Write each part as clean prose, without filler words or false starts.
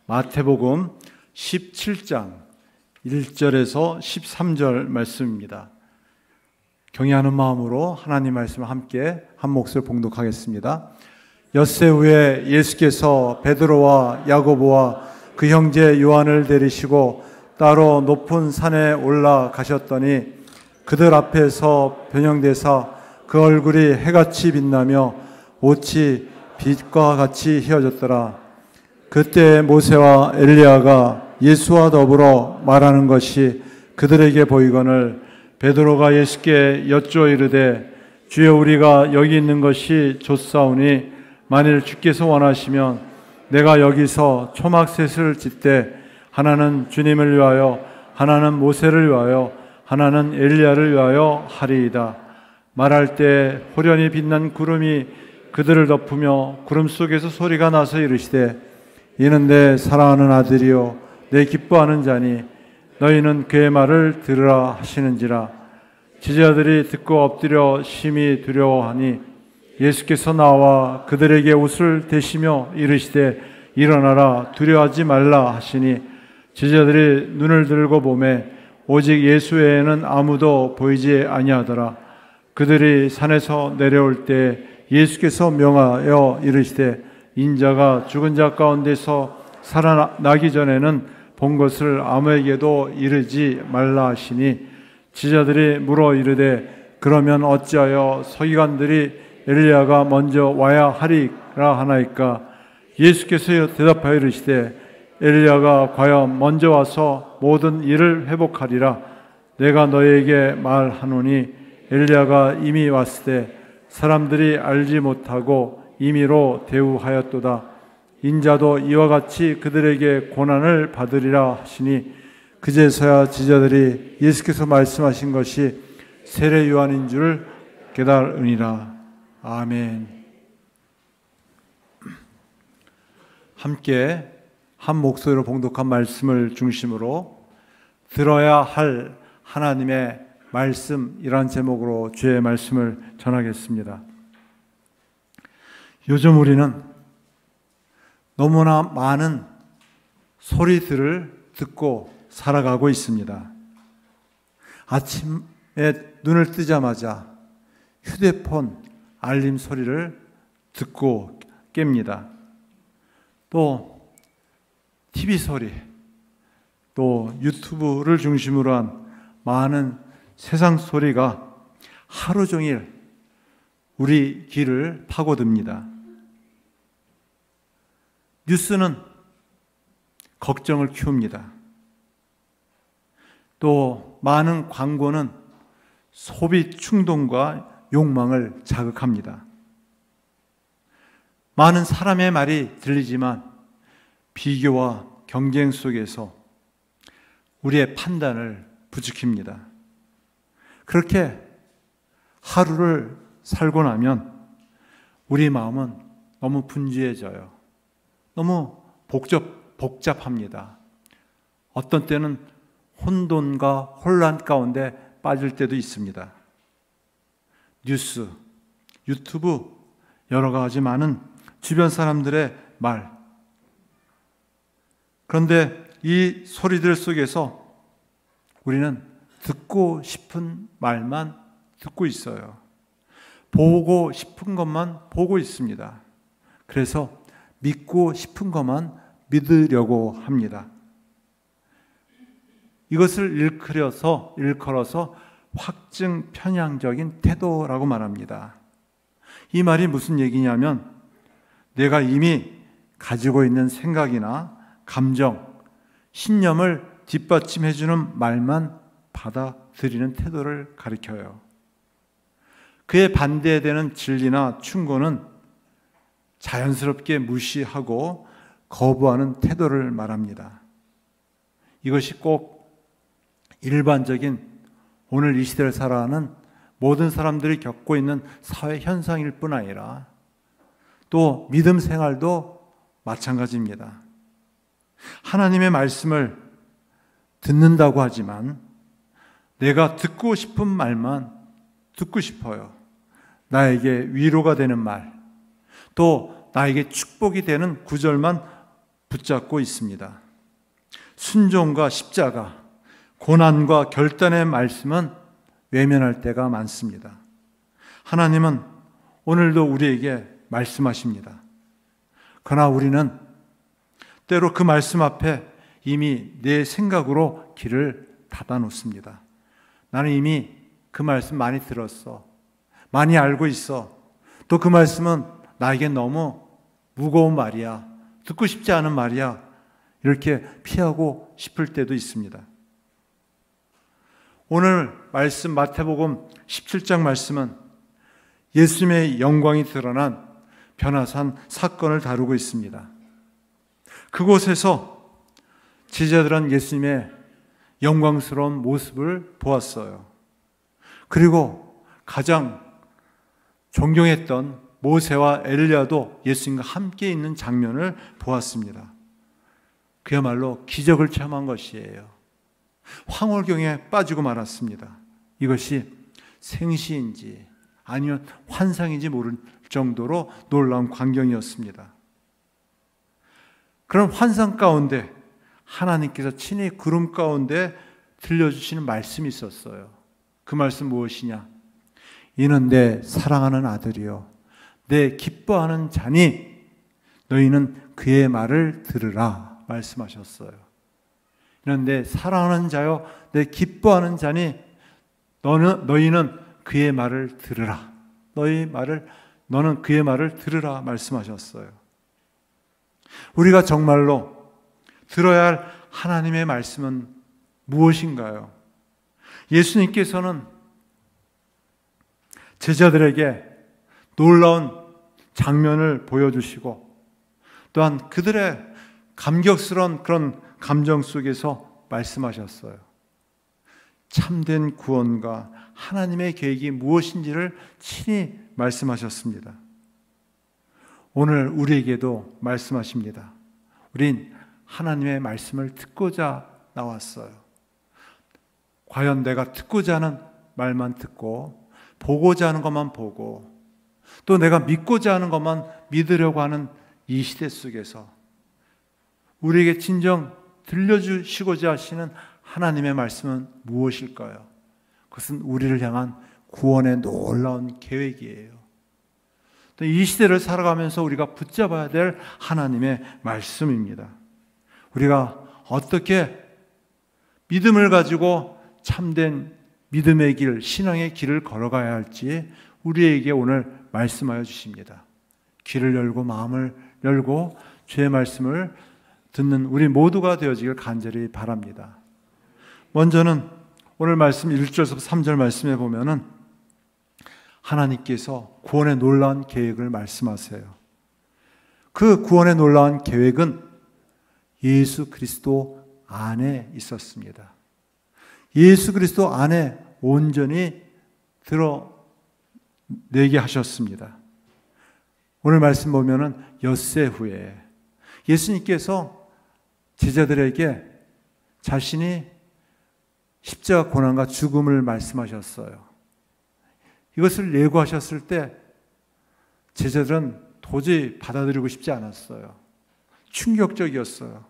마태복음 17장 1절에서 13절 말씀입니다. 경외하는 마음으로 하나님 말씀을 함께 한 목소리 봉독하겠습니다. 엿새 후에 예수께서 베드로와 야고보와 그 형제 요한을 데리시고 따로 높은 산에 올라가셨더니 그들 앞에서 변형되사 그 얼굴이 해같이 빛나며 옷이 빛과 같이 휘어졌더라. 그때 모세와 엘리야가 예수와 더불어 말하는 것이 그들에게 보이거늘 베드로가 예수께 여쭈어 이르되 주여 우리가 여기 있는 것이 좋사오니 만일 주께서 원하시면 내가 여기서 초막셋을 짓되 하나는 주님을 위하여 하나는 모세를 위하여 하나는 엘리야를 위하여 하리이다. 말할 때 호련히 빛난 구름이 그들을 덮으며 구름 속에서 소리가 나서 이르시되 이는 내 사랑하는 아들이요 내 기뻐하는 자니 너희는 그의 말을 들으라 하시는지라. 제자들이 듣고 엎드려 심히 두려워하니 예수께서 나와 그들에게 옷을 대시며 이르시되 일어나라 두려워하지 말라 하시니 제자들이 눈을 들고 보매 오직 예수 외에는 아무도 보이지 아니하더라. 그들이 산에서 내려올 때 예수께서 명하여 이르시되 인자가 죽은 자 가운데서 살아나기 전에는 본 것을 아무에게도 이르지 말라 하시니 제자들이 물어 이르되 그러면 어찌하여 서기관들이 엘리야가 먼저 와야 하리라 하나이까? 예수께서 대답하여 이르시되 엘리야가 과연 먼저 와서 모든 일을 회복하리라. 내가 너희에게 말하노니 엘리야가 이미 왔을 때 사람들이 알지 못하고 임의로 대우하였도다. 인자도 이와 같이 그들에게 고난을 받으리라 하시니 그제서야 제자들이 예수께서 말씀하신 것이 세례 요한인 줄 깨달으니라. 아멘. 함께 한 목소리로 봉독한 말씀을 중심으로 들어야 할 하나님의 말씀이란 제목으로 주의 말씀을 전하겠습니다. 요즘 우리는 너무나 많은 소리들을 듣고 살아가고 있습니다. 아침에 눈을 뜨자마자 휴대폰 알림 소리를 듣고 깹니다. 또 TV 소리, 또 유튜브를 중심으로 한 많은 세상 소리가 하루 종일 우리 귀를 파고듭니다. 뉴스는 걱정을 키웁니다. 또 많은 광고는 소비 충동과 욕망을 자극합니다. 많은 사람의 말이 들리지만 비교와 경쟁 속에서 우리의 판단을 부추깁니다. 그렇게 하루를 살고 나면 우리 마음은 너무 분주해져요. 너무 복잡합니다. 어떤 때는 혼돈과 혼란 가운데 빠질 때도 있습니다. 뉴스, 유튜브, 여러 가지 많은 주변 사람들의 말. 그런데 이 소리들 속에서 우리는 듣고 싶은 말만 듣고 있어요. 보고 싶은 것만 보고 있습니다. 그래서 믿고 싶은 것만 믿으려고 합니다. 이것을 일컬어서 확증 편향적인 태도라고 말합니다. 이 말이 무슨 얘기냐면 내가 이미 가지고 있는 생각이나 감정, 신념을 뒷받침해주는 말만 받아들이는 태도를 가리켜요. 그에 반대되는 진리나 충고는 자연스럽게 무시하고 거부하는 태도를 말합니다. 이것이 꼭 일반적인 오늘 이 시대를 살아가는 모든 사람들이 겪고 있는 사회 현상일 뿐 아니라 또 믿음 생활도 마찬가지입니다. 하나님의 말씀을 듣는다고 하지만 내가 듣고 싶은 말만 듣고 싶어요. 나에게 위로가 되는 말, 또 나에게 축복이 되는 구절만 붙잡고 있습니다. 순종과 십자가, 고난과 결단의 말씀은 외면할 때가 많습니다. 하나님은 오늘도 우리에게 말씀하십니다. 그러나 우리는 때로 그 말씀 앞에 이미 내 생각으로 길을 닫아 놓습니다. 나는 이미 그 말씀 많이 들었어. 많이 알고 있어. 또 그 말씀은 나에게 너무 무거운 말이야. 듣고 싶지 않은 말이야. 이렇게 피하고 싶을 때도 있습니다. 오늘 말씀 마태복음 17장 말씀은 예수님의 영광이 드러난 변화산 사건을 다루고 있습니다. 그곳에서 제자들은 예수님의 영광스러운 모습을 보았어요. 그리고 가장 존경했던 모세와 엘리야도 예수님과 함께 있는 장면을 보았습니다. 그야말로 기적을 체험한 것이에요. 황홀경에 빠지고 말았습니다. 이것이 생시인지 아니면 환상인지 모를 정도로 놀라운 광경이었습니다. 그런 환상 가운데 하나님께서 친히 구름 가운데 들려주시는 말씀이 있었어요. 그 말씀 무엇이냐? 이는 내 사랑하는 아들이요 내 기뻐하는 자니 너희는 그의 말을 들으라 말씀하셨어요. 이는 내 사랑하는 자요 내 기뻐하는 자니 너희는 그의 말을 들으라. 너는 그의 말을 들으라 말씀하셨어요. 우리가 정말로 들어야 할 하나님의 말씀은 무엇인가요? 예수님께서는 제자들에게 놀라운 장면을 보여주시고 또한 그들의 감격스러운 그런 감정 속에서 말씀하셨어요. 참된 구원과 하나님의 계획이 무엇인지를 친히 말씀하셨습니다. 오늘 우리에게도 말씀하십니다. 우린 하나님의 말씀을 듣고자 나왔어요. 과연 내가 듣고자 하는 말만 듣고 보고자 하는 것만 보고 또 내가 믿고자 하는 것만 믿으려고 하는 이 시대 속에서 우리에게 진정 들려주시고자 하시는 하나님의 말씀은 무엇일까요? 그것은 우리를 향한 구원의 놀라운 계획이에요. 또 이 시대를 살아가면서 우리가 붙잡아야 될 하나님의 말씀입니다. 우리가 어떻게 믿음을 가지고 참된 믿음의 길, 신앙의 길을 걸어가야 할지 우리에게 오늘 말씀하여 주십니다. 귀를 열고 마음을 열고 주의 말씀을 듣는 우리 모두가 되어지길 간절히 바랍니다. 먼저는 오늘 말씀 1절에서 3절 말씀에 보면은 하나님께서 구원의 놀라운 계획을 말씀하세요. 그 구원의 놀라운 계획은 예수 그리스도 안에 있었습니다. 예수 그리스도 안에 온전히 드러내게 하셨습니다. 오늘 말씀 보면은 엿새 후에 예수님께서 제자들에게 자신이 십자가 고난과 죽음을 말씀하셨어요. 이것을 예고하셨을 때 제자들은 도저히 받아들이고 싶지 않았어요. 충격적이었어요.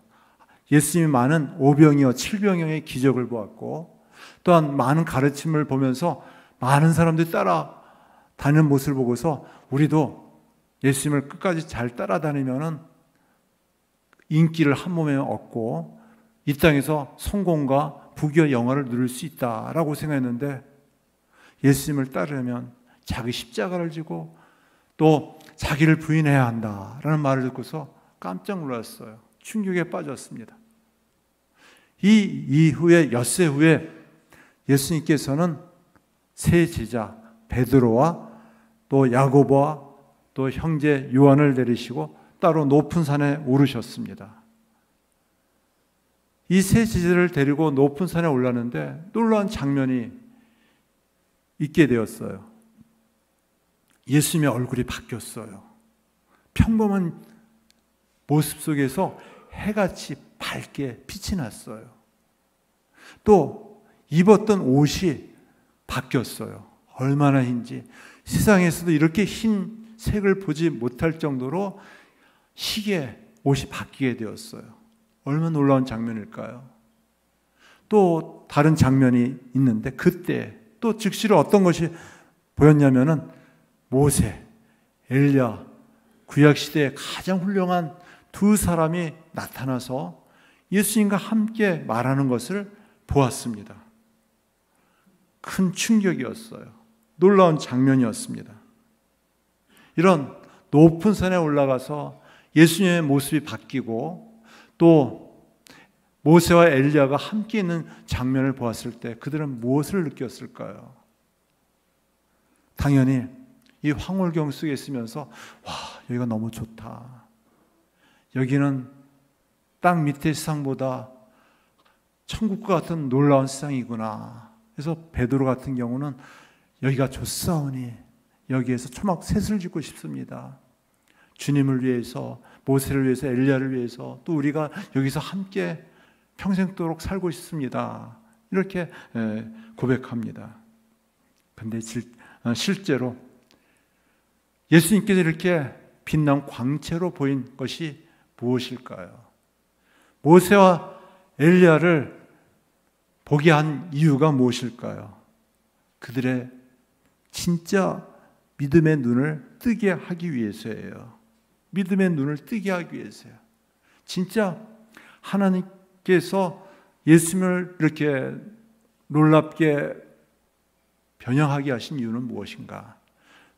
예수님이 많은 오병이어 7병이어의 기적을 보았고 또한 많은 가르침을 보면서 많은 사람들이 따라다니는 모습을 보고서 우리도 예수님을 끝까지 잘 따라다니면 인기를 한 몸에 얻고 이 땅에서 성공과 부귀와 영화를 누릴 수 있다라고 생각했는데 예수님을 따르려면 자기 십자가를 지고 또 자기를 부인해야 한다라는 말을 듣고서 깜짝 놀랐어요. 충격에 빠졌습니다. 이 이후에 엿새 후에 예수님께서는 세 제자 베드로와 또 야고보와 또 형제 요한을 데리시고 따로 높은 산에 오르셨습니다. 이 세 제자를 데리고 높은 산에 올랐는데 놀라운 장면이 있게 되었어요. 예수님의 얼굴이 바뀌었어요. 평범한 모습 속에서 해같이 밝게 빛이 났어요. 또 입었던 옷이 바뀌었어요. 얼마나 흰지 세상에서도 이렇게 흰 색을 보지 못할 정도로 희게 옷이 바뀌게 되었어요. 얼마나 놀라운 장면일까요? 또 다른 장면이 있는데 그때 또 즉시로 어떤 것이 보였냐면은 모세, 엘리야, 구약시대의 가장 훌륭한 두 사람이 나타나서 예수님과 함께 말하는 것을 보았습니다. 큰 충격이었어요. 놀라운 장면이었습니다. 이런 높은 산에 올라가서 예수님의 모습이 바뀌고 또 모세와 엘리야가 함께 있는 장면을 보았을 때 그들은 무엇을 느꼈을까요? 당연히 이 황홀경 속에 있으면서 와, 여기가 너무 좋다. 여기는 땅 밑의 세상보다 천국과 같은 놀라운 세상이구나. 그래서 베드로 같은 경우는 여기가 좋사오니 여기에서 초막 셋을 짓고 싶습니다. 주님을 위해서, 모세를 위해서, 엘리야를 위해서, 또 우리가 여기서 함께 평생도록 살고 싶습니다. 이렇게 고백합니다. 그런데 실제로 예수님께서 이렇게 빛난 광채로 보인 것이 무엇일까요? 모세와 엘리야를 보게 한 이유가 무엇일까요? 그들의 진짜 믿음의 눈을 뜨게 하기 위해서예요. 믿음의 눈을 뜨게 하기 위해서요. 진짜 하나님께서 예수님을 이렇게 놀랍게 변형하게 하신 이유는 무엇인가?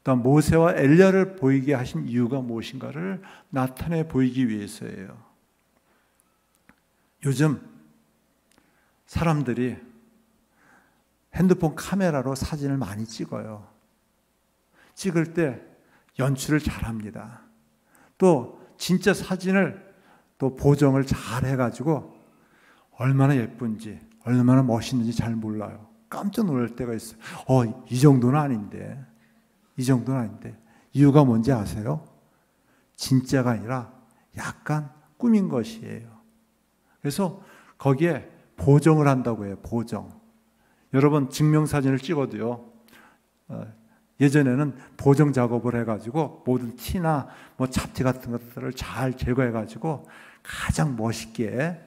또한 모세와 엘리야를 보이게 하신 이유가 무엇인가를 나타내 보이기 위해서예요. 요즘 사람들이 핸드폰 카메라로 사진을 많이 찍어요. 찍을 때 연출을 잘합니다. 또 진짜 사진을 또 보정을 잘 해가지고 얼마나 예쁜지 얼마나 멋있는지 잘 몰라요. 깜짝 놀랄 때가 있어요. 이 정도는 아닌데, 이 정도는 아닌데. 이유가 뭔지 아세요? 진짜가 아니라 약간 꾸민 것이에요. 그래서 거기에 보정을 한다고 해요. 보정. 여러분 증명사진을 찍어도요, 예전에는 보정 작업을 해가지고 모든 티나 뭐 잡티 같은 것들을 잘 제거해가지고 가장 멋있게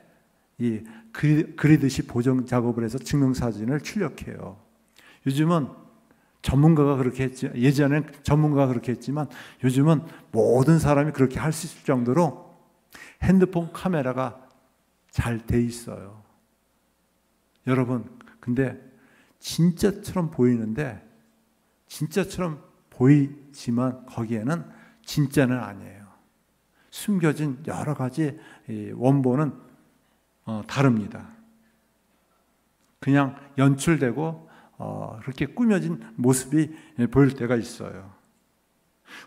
그리듯이 보정 작업을 해서 증명사진을 출력해요. 요즘은 전문가가 그렇게 했지, 예전에는 전문가가 그렇게 했지만 요즘은 모든 사람이 그렇게 할 수 있을 정도로 핸드폰 카메라가 잘 돼 있어요. 여러분, 근데 진짜처럼 보이는데, 진짜처럼 보이지만 거기에는 진짜는 아니에요. 숨겨진 여러 가지 원본은 다릅니다. 그냥 연출되고 그렇게 꾸며진 모습이 보일 때가 있어요.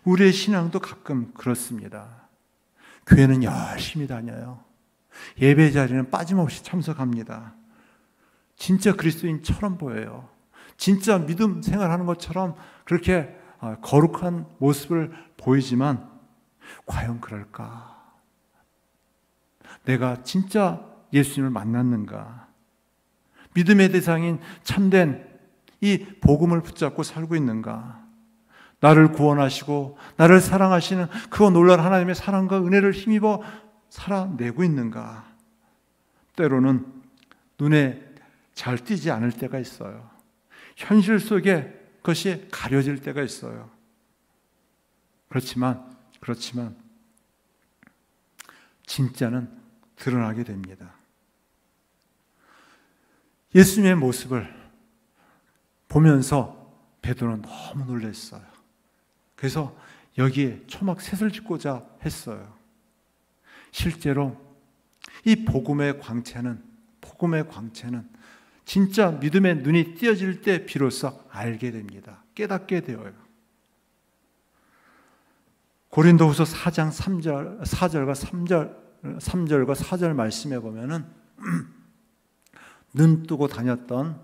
우리의 신앙도 가끔 그렇습니다. 교회는 열심히 다녀요. 예배 자리는 빠짐없이 참석합니다. 진짜 그리스도인처럼 보여요. 진짜 믿음 생활하는 것처럼 그렇게 거룩한 모습을 보이지만 과연 그럴까? 내가 진짜 예수님을 만났는가? 믿음의 대상인 참된 이 복음을 붙잡고 살고 있는가? 나를 구원하시고 나를 사랑하시는 그 놀라운 하나님의 사랑과 은혜를 힘입어 살아내고 있는가? 때로는 눈에 잘 띄지 않을 때가 있어요. 현실 속에 그것이 가려질 때가 있어요. 그렇지만 진짜는 드러나게 됩니다. 예수님의 모습을 보면서 베드로는 너무 놀랐어요. 그래서 여기에 초막 셋을 짓고자 했어요. 실제로 이 복음의 광채는 진짜 믿음의 눈이 띄어질 때 비로소 알게 됩니다. 깨닫게 되어요. 고린도후서 4장 3절과 4절 말씀에 보면은 눈 뜨고 다녔던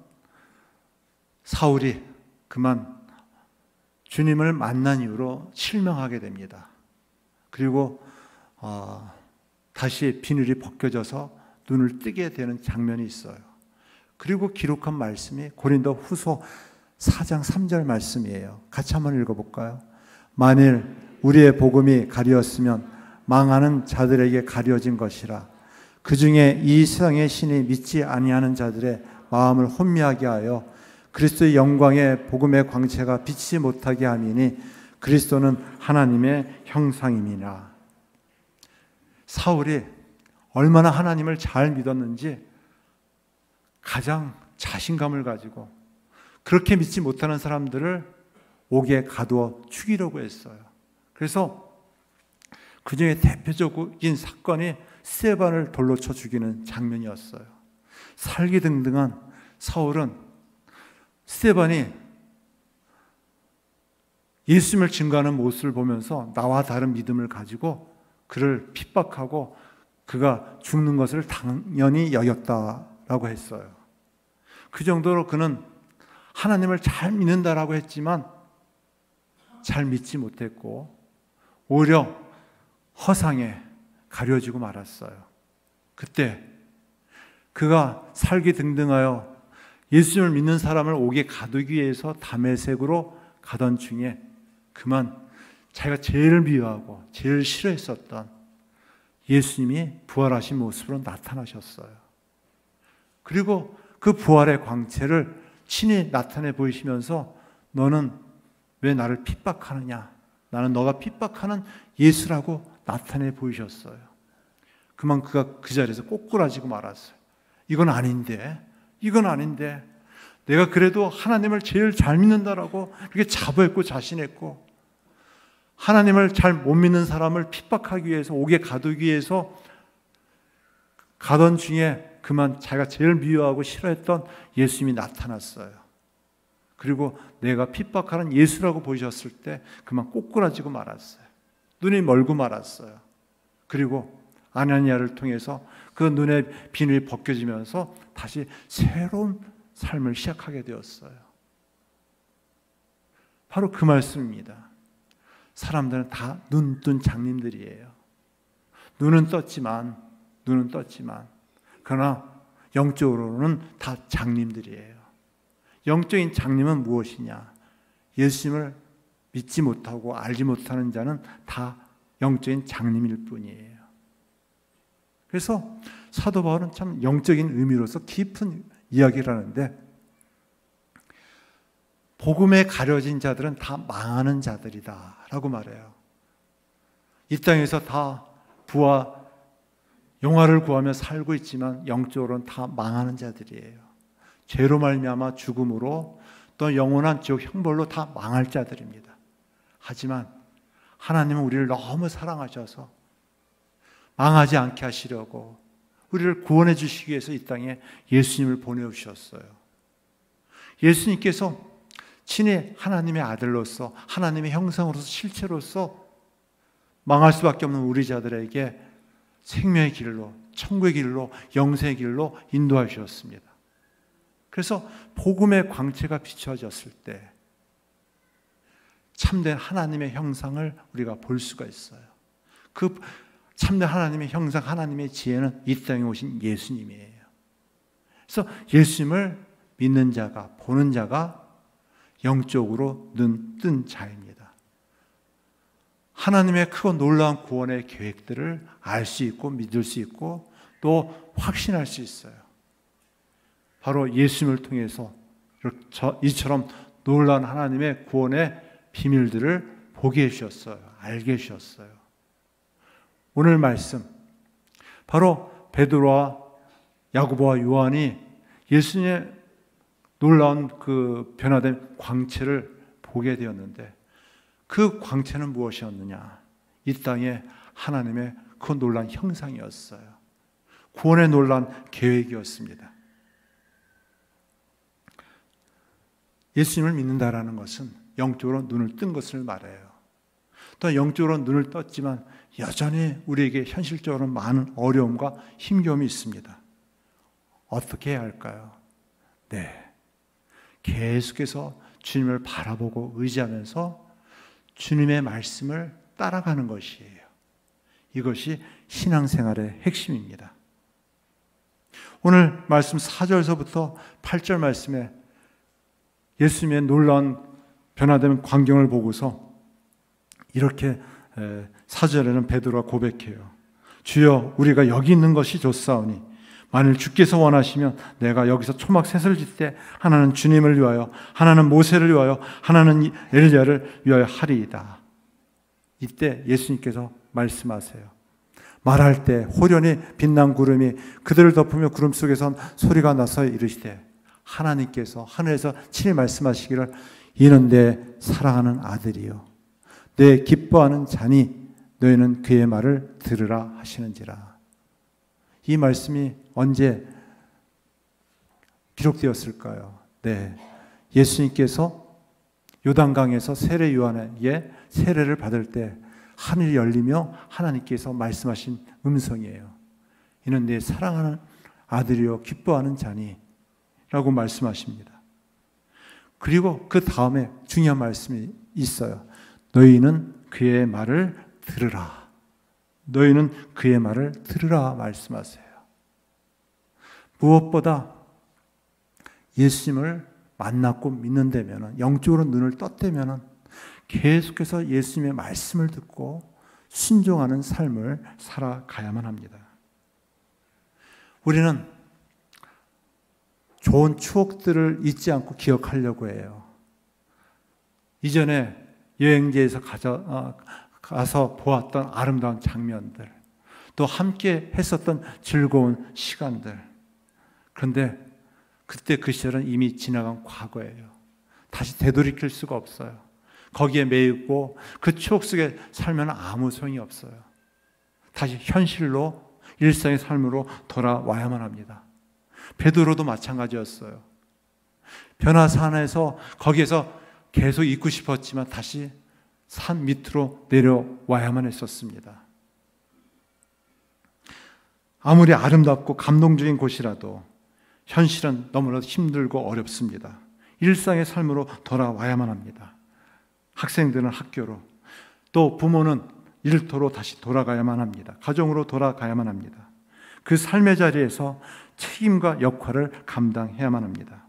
사울이 그만 주님을 만난 이후로 실명하게 됩니다. 그리고 다시 비늘이 벗겨져서 눈을 뜨게 되는 장면이 있어요. 그리고 기록한 말씀이 고린도후서 4장 3절 말씀이에요. 같이 한번 읽어볼까요? 만일 우리의 복음이 가리었으면 망하는 자들에게 가려진 것이라. 그 중에 이 세상의 신이 믿지 아니하는 자들의 마음을 혼미하게 하여 그리스도의 영광의 복음의 광채가 비치지 못하게 함이니 그리스도는 하나님의 형상임이라. 사울이 얼마나 하나님을 잘 믿었는지 가장 자신감을 가지고 그렇게 믿지 못하는 사람들을 옥에 가두어 죽이려고 했어요. 그래서 그 중에 대표적인 사건이 스데반을 돌로 쳐 죽이는 장면이었어요. 살기등등한 사울은 스데반이 예수님을 증거하는 모습을 보면서 나와 다른 믿음을 가지고 그를 핍박하고 그가 죽는 것을 당연히 여겼다라고 했어요. 그 정도로 그는 하나님을 잘 믿는다라고 했지만 잘 믿지 못했고 오히려 허상에 가려지고 말았어요. 그때 그가 살기등등하여 예수님을 믿는 사람을 옥에 가두기 위해서 다메섹으로 가던 중에 그만 자기가 제일 미워하고 제일 싫어했었던 예수님이 부활하신 모습으로 나타나셨어요. 그리고 그 부활의 광채를 친히 나타내 보이시면서 너는 왜 나를 핍박하느냐? 나는 너가 핍박하는 예수라고 나타내 보이셨어요. 그만 그가 그 자리에서 꼬꾸라지고 말았어요. 이건 아닌데, 이건 아닌데. 내가 그래도 하나님을 제일 잘 믿는다라고 이렇게 자부했고 자신했고 하나님을 잘 못 믿는 사람을 핍박하기 위해서 옥에 가두기 위해서 가던 중에 그만 자기가 제일 미워하고 싫어했던 예수님이 나타났어요. 그리고 내가 핍박하는 예수라고 보이셨을 때 그만 꼬꾸라지고 말았어요. 눈이 멀고 말았어요. 그리고 아나니아를 통해서 그 눈의 비늘이 벗겨지면서 다시 새로운 삶을 시작하게 되었어요. 바로 그 말씀입니다. 사람들은 다 눈뜬 장님들이에요. 눈은 떴지만 그러나 영적으로는 다 장님들이에요. 영적인 장님은 무엇이냐? 예수님을 믿지 못하고 알지 못하는 자는 다 영적인 장님일 뿐이에요. 그래서 사도 바울은 참 영적인 의미로서 깊은 이야기를 하는데 복음에 가려진 자들은 다 망하는 자들이다 라고 말해요. 이 땅에서 다 부와 영화를 구하며 살고 있지만 영적으로는 다 망하는 자들이에요. 죄로 말미암아 죽음으로 또 영원한 지옥 형벌로 다 망할 자들입니다. 하지만 하나님은 우리를 너무 사랑하셔서 망하지 않게 하시려고 우리를 구원해 주시기 위해서 이 땅에 예수님을 보내주셨어요. 예수님께서 친히 하나님의 아들로서 하나님의 형상으로서 실체로서 망할 수밖에 없는 우리 자들에게 생명의 길로, 천국의 길로, 영생의 길로 인도해 주셨습니다. 그래서 복음의 광채가 비춰졌을 때 참된 하나님의 형상을 우리가 볼 수가 있어요. 그 참된 하나님의 형상, 하나님의 지혜는 이 땅에 오신 예수님이에요. 그래서 예수님을 믿는 자가, 보는 자가 영적으로 눈 뜬 자입니다. 하나님의 크고 놀라운 구원의 계획들을 알 수 있고 믿을 수 있고 또 확신할 수 있어요. 바로 예수님을 통해서 이처럼 놀라운 하나님의 구원의 비밀들을 보게 해주셨어요. 알게 해주셨어요. 오늘 말씀 바로 베드로와 야고보와 요한이 예수님의 놀라운 그 변화된 광채를 보게 되었는데 그 광채는 무엇이었느냐? 이 땅에 하나님의 그 놀라운 형상이었어요. 구원의 놀라운 계획이었습니다. 예수님을 믿는다라는 것은 영적으로 눈을 뜬 것을 말해요. 또 영적으로 눈을 떴지만 여전히 우리에게 현실적으로 많은 어려움과 힘겨움이 있습니다. 어떻게 해야 할까요? 네, 계속해서 주님을 바라보고 의지하면서 주님의 말씀을 따라가는 것이에요. 이것이 신앙생활의 핵심입니다. 오늘 말씀 4절서부터 8절 말씀에 예수님의 놀라운 변화된 광경을 보고서 이렇게 4절에는 베드로가 고백해요. 주여, 우리가 여기 있는 것이 좋사오니 만일 주께서 원하시면 내가 여기서 초막 셋을 짓되 하나는 주님을 위하여, 하나는 모세를 위하여, 하나는 엘리야를 위하여 하리이다. 이때 예수님께서 말씀하세요. 말할 때 호련히 빛난 구름이 그들을 덮으며 구름 속에선 소리가 나서 이르시되, 하나님께서 하늘에서 친히 말씀하시기를 이는 내 사랑하는 아들이요 내 기뻐하는 자니 너희는 그의 말을 들으라 하시는지라. 이 말씀이 언제 기록되었을까요? 네, 예수님께서 요단강에서 세례 요한에게 세례를 받을 때 하늘이 열리며 하나님께서 말씀하신 음성이에요. 이는 내 사랑하는 아들이요 기뻐하는 자니 라고 말씀하십니다. 그리고 그 다음에 중요한 말씀이 있어요. 너희는 그의 말을 들으라. 너희는 그의 말을 들으라 말씀하세요. 무엇보다 예수님을 만났고 믿는다면, 영적으로 눈을 떴다면 계속해서 예수님의 말씀을 듣고 순종하는 삶을 살아가야만 합니다. 우리는 좋은 추억들을 잊지 않고 기억하려고 해요. 이전에 여행지에서 가서 보았던 아름다운 장면들, 또 함께 했었던 즐거운 시간들. 그런데 그때 그 시절은 이미 지나간 과거예요. 다시 되돌이킬 수가 없어요. 거기에 매이고 그 추억 속에 살면 아무 소용이 없어요. 다시 현실로, 일상의 삶으로 돌아와야만 합니다. 베드로도 마찬가지였어요. 변화산에서 거기에서 계속 있고 싶었지만 다시 산 밑으로 내려와야만 했었습니다. 아무리 아름답고 감동적인 곳이라도 현실은 너무나도 힘들고 어렵습니다. 일상의 삶으로 돌아와야만 합니다. 학생들은 학교로, 또 부모는 일터로 다시 돌아가야만 합니다. 가정으로 돌아가야만 합니다. 그 삶의 자리에서 책임과 역할을 감당해야만 합니다.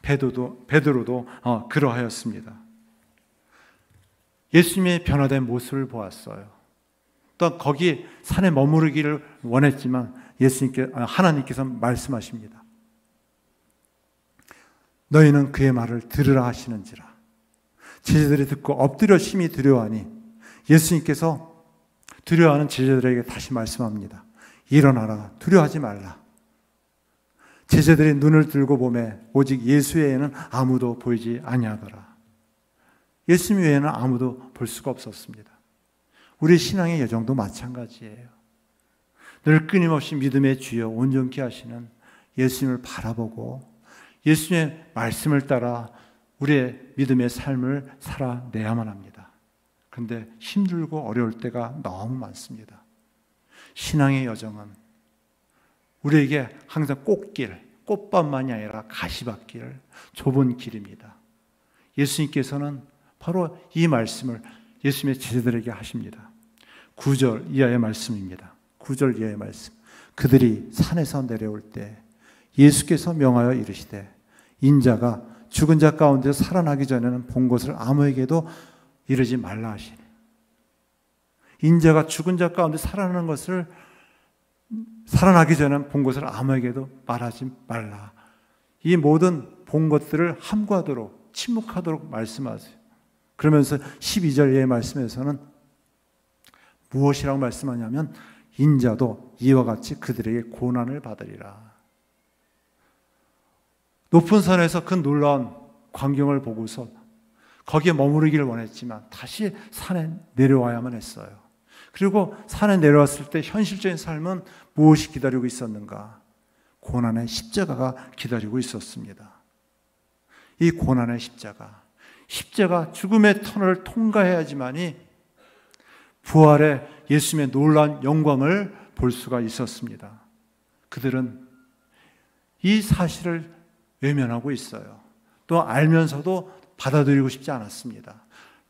베드로도 그러하였습니다. 예수님의 변화된 모습을 보았어요. 또 거기 산에 머무르기를 원했지만 하나님께서 말씀하십니다. 너희는 그의 말을 들으라 하시는지라. 제자들이 듣고 엎드려 심히 두려워하니 예수님께서 두려워하는 제자들에게 다시 말씀합니다. 일어나라, 두려워하지 말라. 제자들이 눈을 들고 보매 오직 예수 외에는 아무도 보이지 아니하더라. 예수님 외에는 아무도 볼 수가 없었습니다. 우리 신앙의 여정도 마찬가지예요. 늘 끊임없이 믿음의 주여 온전케 하시는 예수님을 바라보고 예수님의 말씀을 따라 우리의 믿음의 삶을 살아내야만 합니다. 그런데 힘들고 어려울 때가 너무 많습니다. 신앙의 여정은 우리에게 항상 꽃길, 꽃밭만이 아니라 가시밭길, 좁은 길입니다. 예수님께서는 바로 이 말씀을 예수님의 제자들에게 하십니다. 9절 이하의 말씀입니다. 9절 이하의 말씀. 그들이 산에서 내려올 때 예수께서 명하여 이르시되 인자가 죽은 자 가운데 살아나기 전에는 본 것을 아무에게도 이르지 말라 하시니. 인자가 죽은 자 가운데 살아나는 것을 살아나기 전에는 본 것을 아무에게도 말하지 말라. 이 모든 본 것들을 함구하도록, 침묵하도록 말씀하세요. 그러면서 12절의 말씀에서는 무엇이라고 말씀하냐면 인자도 이와 같이 그들에게 고난을 받으리라. 높은 산에서 그 놀라운 광경을 보고서 거기에 머무르기를 원했지만 다시 산에 내려와야만 했어요. 그리고 산에 내려왔을 때 현실적인 삶은 무엇이 기다리고 있었는가? 고난의 십자가가 기다리고 있었습니다. 이 고난의 십자가 죽음의 터널을 통과해야지만이 부활의 예수님의 놀라운 영광을 볼 수가 있었습니다. 그들은 이 사실을 외면하고 있어요. 또 알면서도 받아들이고 싶지 않았습니다.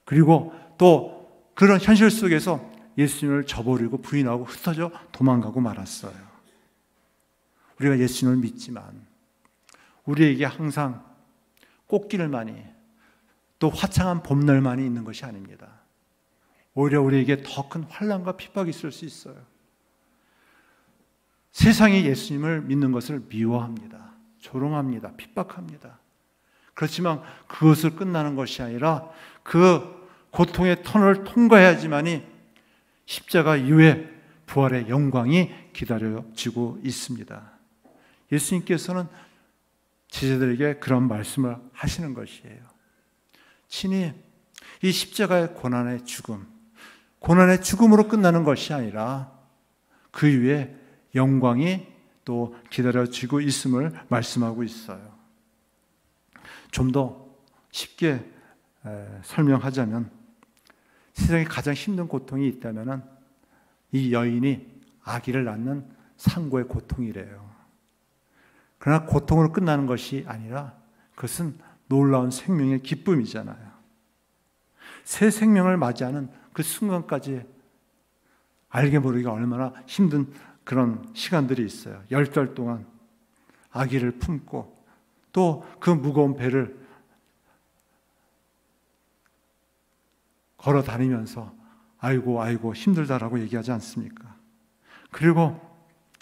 그리고 또 그런 현실 속에서 예수님을 저버리고 부인하고 흩어져 도망가고 말았어요. 우리가 예수님을 믿지만 우리에게 항상 꽃길만이 또 화창한 봄날만이 있는 것이 아닙니다. 오히려 우리에게 더 큰 환난과 핍박이 있을 수 있어요. 세상이 예수님을 믿는 것을 미워합니다. 조롱합니다. 핍박합니다. 그렇지만 그것을 끝나는 것이 아니라 그 고통의 터널을 통과해야지만이 십자가 이후에 부활의 영광이 기다려지고 있습니다. 예수님께서는 제자들에게 그런 말씀을 하시는 것이에요. 친히 이 십자가의 고난의 죽음, 고난의 죽음으로 끝나는 것이 아니라 그 이후에 영광이 또 기다려지고 있음을 말씀하고 있어요. 좀 더 쉽게 설명하자면 세상에 가장 힘든 고통이 있다면 이 여인이 아기를 낳는 산고의 고통이래요. 그러나 고통으로 끝나는 것이 아니라 그것은 놀라운 생명의 기쁨이잖아요. 새 생명을 맞이하는 그 순간까지 알게 모르기가 얼마나 힘든 그런 시간들이 있어요. 10달 동안 아기를 품고 또 그 무거운 배를 걸어 다니면서 아이고 아이고 힘들다라고 얘기하지 않습니까? 그리고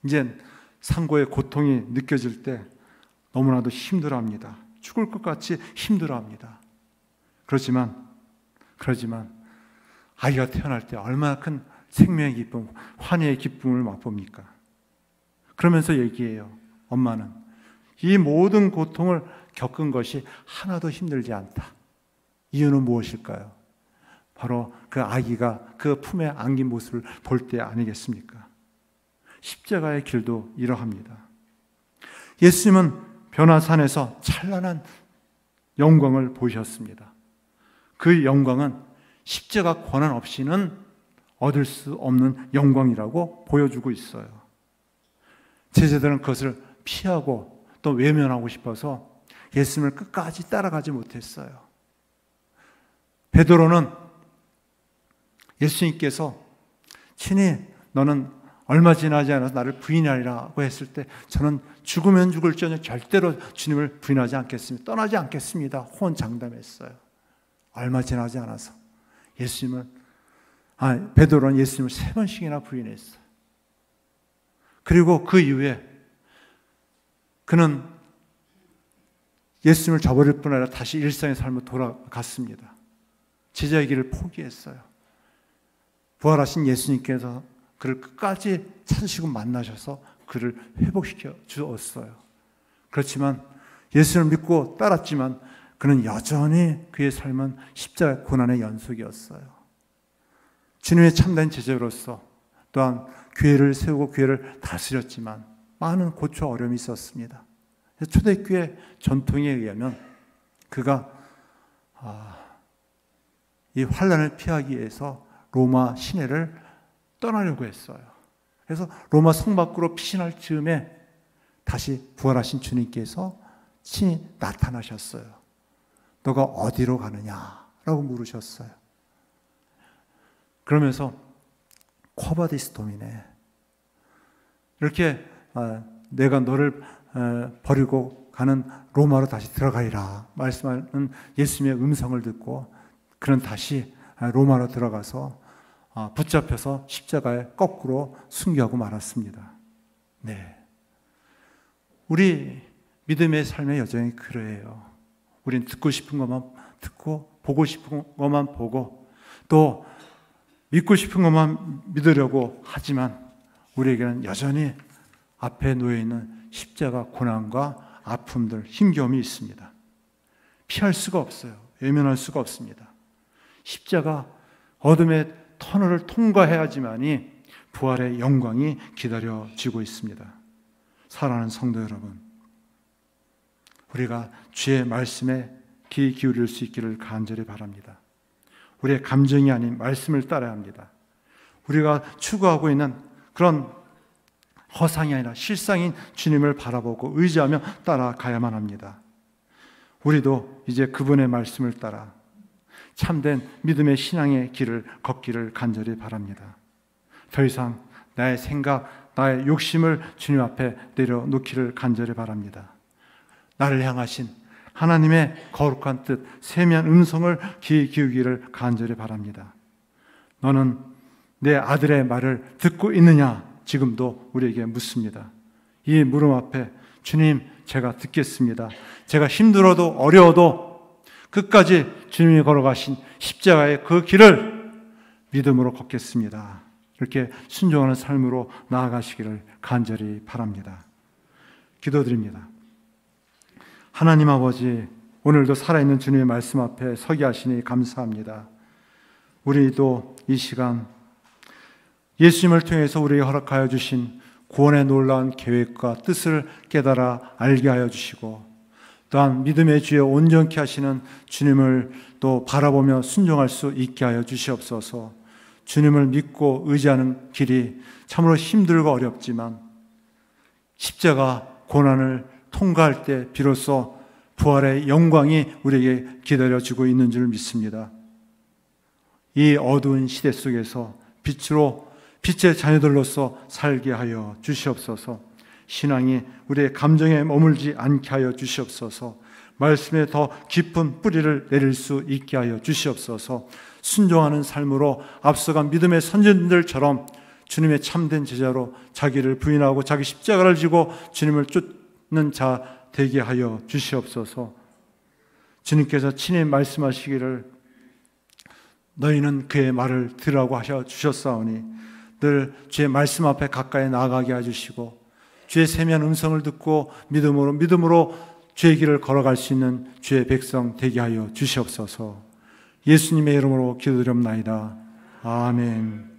이제 상고의 고통이 느껴질 때 너무나도 힘들어합니다. 죽을 것 같이 힘들어합니다. 그렇지만 아이가 태어날 때 얼마나 큰 생명의 기쁨, 환희의 기쁨을 맛봅니까? 그러면서 얘기해요. 엄마는 이 모든 고통을 겪은 것이 하나도 힘들지 않다. 이유는 무엇일까요? 바로 그 아기가 그 품에 안긴 모습을 볼 때 아니겠습니까? 십자가의 길도 이러합니다. 예수님은 변화산에서 찬란한 영광을 보이셨습니다. 그 영광은 십자가 고난 없이는 얻을 수 없는 영광이라고 보여주고 있어요. 제자들은 그것을 피하고 또 외면하고 싶어서 예수님을 끝까지 따라가지 못했어요. 베드로는 예수님께서 친히 너는 얼마 지나지 않아서 나를 부인하리라고 했을 때 저는 죽으면 죽을지언정 절대로 주님을 부인하지 않겠습니다. 떠나지 않겠습니다. 호언장담했어요. 얼마 지나지 않아서 베드로는 예수님을 3번씩이나 부인했어요. 그리고 그 이후에 그는 예수님을 저버릴 뿐 아니라 다시 일상의 삶으로 돌아갔습니다. 제자의 길을 포기했어요. 부활하신 예수님께서 그를 끝까지 찾으시고 만나셔서 그를 회복시켜 주었어요. 그렇지만 예수를 믿고 따랐지만 그는 여전히 그의 삶은 십자가 고난의 연속이었어요. 주님의 참된 제자로서 또한 교회를 세우고 교회를 다스렸지만 많은 고초와 어려움이 있었습니다. 초대교회 전통에 의하면 그가 이 환난을 피하기 위해서 로마 시내를 떠나려고 했어요. 그래서 로마 성 밖으로 피신할 즈음에 다시 부활하신 주님께서 친히 나타나셨어요. 너가 어디로 가느냐라고 물으셨어요. 그러면서 쿼바디스 도미네, 이렇게 내가 너를 버리고 가는 로마로 다시 들어가리라 말씀하는 예수님의 음성을 듣고 그는 다시 로마로 들어가서 붙잡혀서 십자가에 거꾸로 순교하고 말았습니다. 네, 우리 믿음의 삶의 여정이 그래요. 우리는 듣고 싶은 것만 듣고 보고 싶은 것만 보고 또 믿고 싶은 것만 믿으려고 하지만 우리에게는 여전히 앞에 놓여있는 십자가 고난과 아픔들, 힘겨움이 있습니다. 피할 수가 없어요. 외면할 수가 없습니다. 십자가 어둠의 터널을 통과해야지만이 부활의 영광이 기다려지고 있습니다. 사랑하는 성도 여러분, 우리가 주의 말씀에 귀 기울일 수 있기를 간절히 바랍니다. 우리의 감정이 아닌 말씀을 따라야 합니다. 우리가 추구하고 있는 그런 허상이 아니라 실상인 주님을 바라보고 의지하며 따라가야만 합니다. 우리도 이제 그분의 말씀을 따라 참된 믿음의 신앙의 길을 걷기를 간절히 바랍니다. 더 이상 나의 생각, 나의 욕심을 주님 앞에 내려놓기를 간절히 바랍니다. 나를 향하신 하나님의 거룩한 뜻, 세미한 음성을 귀 기울기를 간절히 바랍니다. 너는 내 아들의 말을 듣고 있느냐? 지금도 우리에게 묻습니다. 이 물음 앞에 주님, 제가 듣겠습니다. 제가 힘들어도 어려워도 끝까지 주님이 걸어가신 십자가의 그 길을 믿음으로 걷겠습니다. 이렇게 순종하는 삶으로 나아가시기를 간절히 바랍니다. 기도드립니다. 하나님 아버지, 오늘도 살아있는 주님의 말씀 앞에 서게 하시니 감사합니다. 우리도 이 시간 예수님을 통해서 우리에게 허락하여 주신 구원의 놀라운 계획과 뜻을 깨달아 알게 하여 주시고, 또한 믿음의 주에 온전케 하시는 주님을 또 바라보며 순종할 수 있게 하여 주시옵소서. 주님을 믿고 의지하는 길이 참으로 힘들고 어렵지만 십자가 고난을 통과할 때 비로소 부활의 영광이 우리에게 기다려주고 있는 줄 믿습니다. 이 어두운 시대 속에서 빛의 자녀들로서 살게 하여 주시옵소서. 신앙이 우리의 감정에 머물지 않게 하여 주시옵소서. 말씀에 더 깊은 뿌리를 내릴 수 있게 하여 주시옵소서. 순종하는 삶으로 앞서간 믿음의 선진들처럼 주님의 참된 제자로 자기를 부인하고 자기 십자가를 지고 주님을 쫓는 자 되게 하여 주시옵소서. 주님께서 친히 말씀하시기를 너희는 그의 말을 들으라고 하셔 주셨사오니 늘 주의 말씀 앞에 가까이 나아가게 해주시고 주의 세미한 음성을 듣고 믿음으로 주의 길을 걸어갈 수 있는 주의 백성 되게 하여 주시옵소서. 예수님의 이름으로 기도드립나이다. 아멘.